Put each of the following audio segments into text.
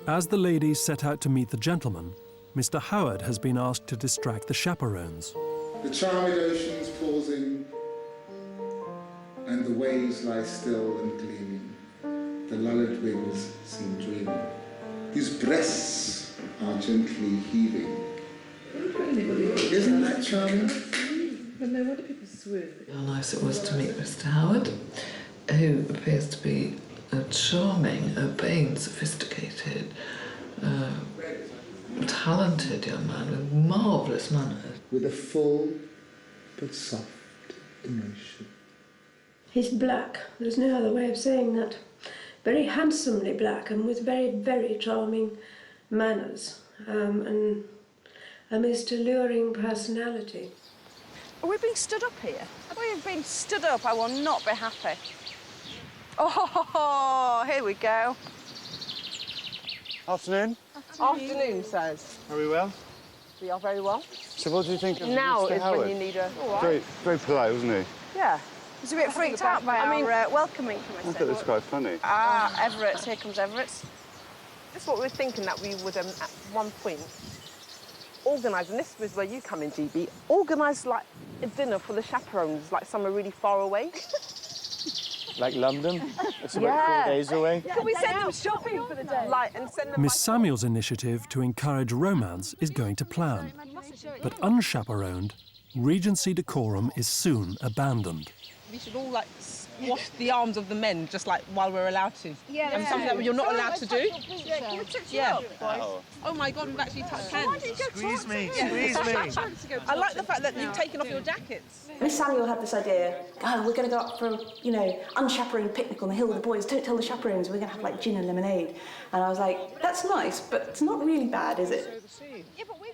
As the ladies set out to meet the gentleman, Mr. Howard has been asked to distract the chaperones. The charming ocean's pausing, and the waves lie still and gleaming. The lulled wings seem dreaming, whose breasts are gently heaving. Isn't that charming? But no wonder people swoon. How nice it was to meet Mr. Howard, who appears to be a charming, urbane, sophisticated, talented young man with marvellous manners. With a full but soft emotion. He's black. There's no other way of saying that. Very handsomely black and with very, very charming manners and a most alluring personality. Are we being stood up here? If we have been stood up, I will not be happy. Oh, here we go. Afternoon. Afternoon, says. Are we well? We are very well. So what do you think of Now Mr. is Howard? when you need a... All right. Very polite, wasn't he? Yeah. He's a bit freaked out by our welcoming committee. I thought it was quite funny. Ah, Everett. Here comes Everett. This is what we're thinking, that we would, at one point, organise, and this is where you come in, GB, organise, like, a dinner for the chaperones, like somewhere really far away. Like London? It's about 4 days away. Can we send them shopping for the day? Like, and send them... Miss Samuel's initiative to encourage romance is going to plan. But unchaperoned, Regency decorum is soon abandoned. We should all, like, wash the arms of the men, just, like, while we're allowed to. Yeah, and something that you're not allowed to do. Yeah. Oh, my God, we've actually touched hands. Squeeze me, squeeze me. I like the fact that you've taken off your jackets. Miss Samuel had this idea, we're going to go up for a, unchaperoned picnic on the hill with the boys. Don't tell the chaperones, we're going to have, like, gin and lemonade. And I was like, that's nice, but it's not really bad, is it?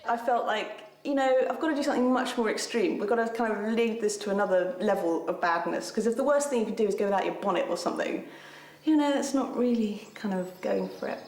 I felt like, I've got to do something much more extreme. We've got to kind of lead this to another level of badness. Because if the worst thing you can do is go without your bonnet or something, that's not really kind of going for it.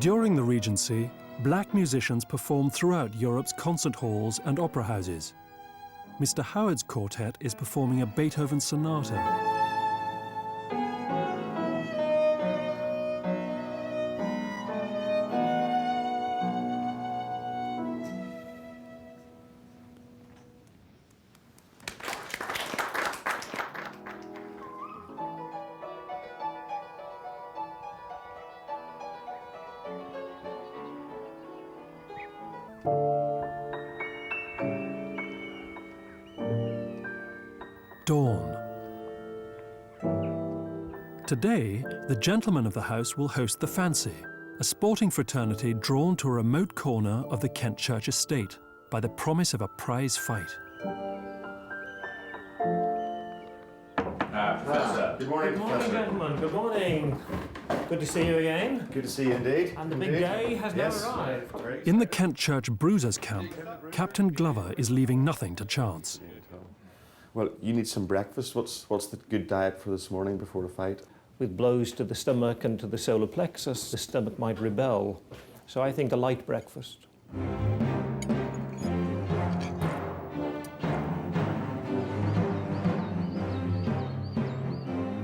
During the Regency, black musicians performed throughout Europe's concert halls and opera houses. Mr. Howard's quartet is performing a Beethoven sonata. Dawn. Today, the gentlemen of the house will host the Fancy, a sporting fraternity drawn to a remote corner of the Kent Church estate by the promise of a prize fight. Professor. Good morning, gentlemen. Good morning. Good to see you again. Good to see you indeed. And the big day has now arrived. In the Kent Church Bruisers camp, Captain Glover is leaving nothing to chance. Well, you need some breakfast. What's the good diet for this morning before the fight? With blows to the stomach and to the solar plexus, the stomach might rebel. So I think a light breakfast.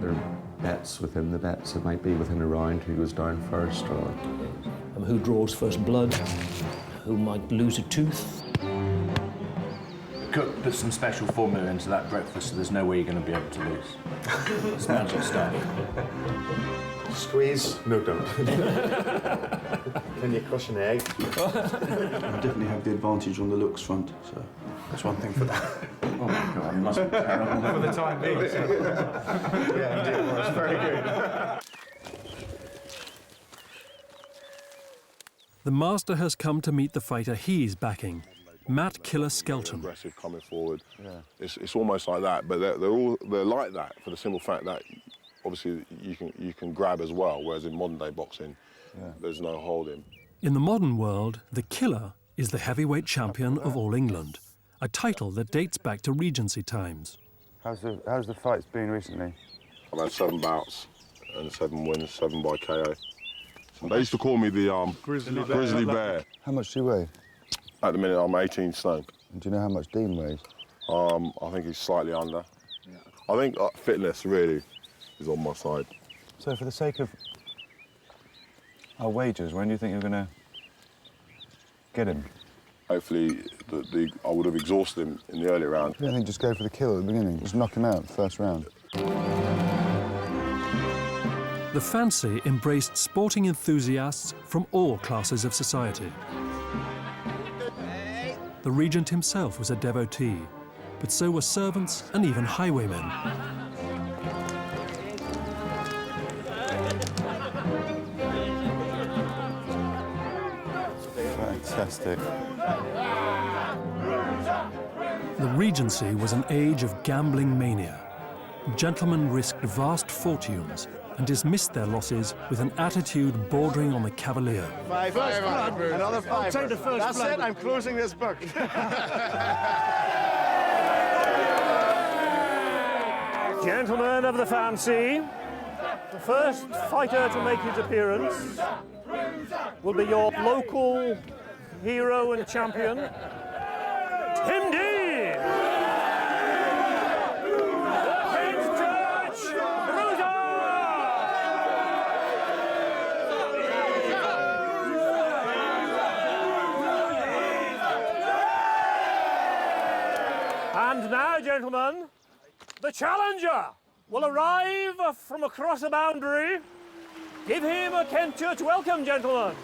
There are bets within the bets. It might be within a round who goes down first or... Who draws first blood, who might lose a tooth. Cook put some special formula into that breakfast, so there's no way you're going to be able to lose. It's magic stuff. Squeeze? No, don't. Can you crush an egg? I definitely have the advantage on the looks front, so that's one thing for that. Oh my God, it must be terrible. For the time being. Yeah, indeed, it was very good. The master has come to meet the fighter he's backing, Matt Killer Skelton. Aggressive coming forward. Yeah. It's almost like that, but they're like that for the simple fact that obviously you can grab as well, whereas in modern day boxing, there's no holding. In the modern world, the killer is the heavyweight champion of all England, a title that dates back to Regency times. How's the fights been recently? I've had 7 bouts and 7 wins, 7 by KO. They used to call me the Grizzly Bear. How much do you weigh? At the minute, I'm 18 stone. And do you know how much Dean weighs? I think he's slightly under. I think fitness really is on my side. So for the sake of our wagers, when do you think you're going to get him? Hopefully, I would have exhausted him in the early round. I think just go for the kill at the beginning. Just knock him out first round. The fancy embraced sporting enthusiasts from all classes of society. The regent himself was a devotee, but so were servants and even highwaymen. Fantastic. The Regency was an age of gambling mania. Gentlemen risked vast fortunes and dismissed their losses with an attitude bordering on the cavalier. Another 5. Take the first That's blood. it, I'm closing this book. Gentlemen of the fancy, the first fighter to make his appearance will be your local hero and champion, Tim Dean! And now, gentlemen, the challenger will arrive from across the boundary. Give him a Kent Church welcome, gentlemen.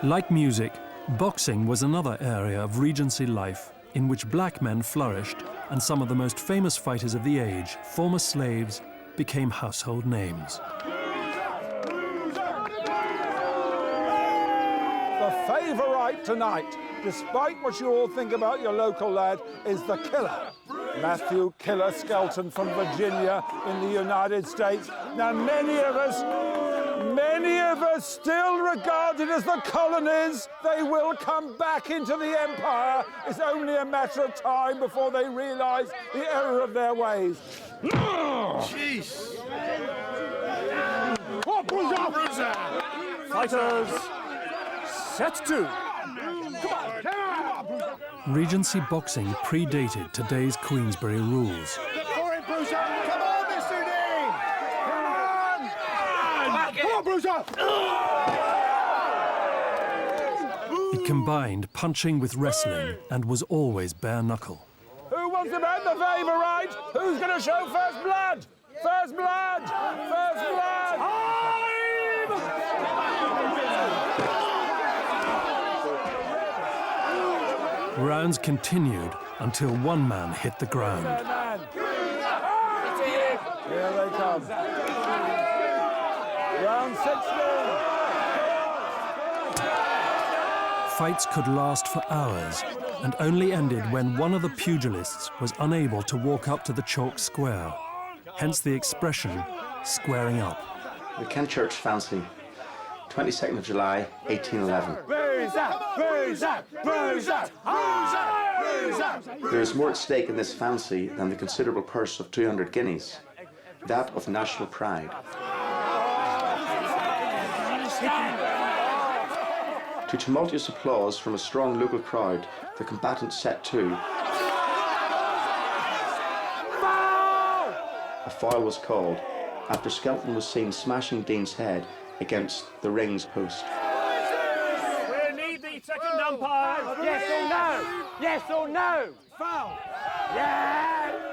Like music, boxing was another area of Regency life in which black men flourished, and some of the most famous fighters of the age, former slaves, became household names. The favourite tonight, despite what you all think about your local lad, is the killer. Matthew Killer Skelton from Virginia in the United States. Now, many of us still regarded as the colonies. They will come back into the empire. It's only a matter of time before they realise the error of their ways. Jeez. Oh, bruiser! Fighters, set 2. Regency boxing predated today's Queensberry rules. For it, Bruiser! Come on, Mr. Dean! Come on, Bruiser! It combined punching with wrestling and was always bare knuckle. Who wants to bet the favourite? Who's going to show first blood? First blood! First blood! Rounds continued until one man hit the ground. Here they come. Round 16. Fights could last for hours and only ended when one of the pugilists was unable to walk up to the chalk square. Hence the expression, squaring up. The Kent Church Fancy, 22nd of July, 1811. There is more at stake in this fancy than the considerable purse of 200 guineas, that of national pride. To tumultuous applause from a strong local crowd, the combatants set to. A foul was called after Skelton was seen smashing Dean's head against the ring's post. We need the second umpire. Yes or no? Yes or no? Foul. Yeah!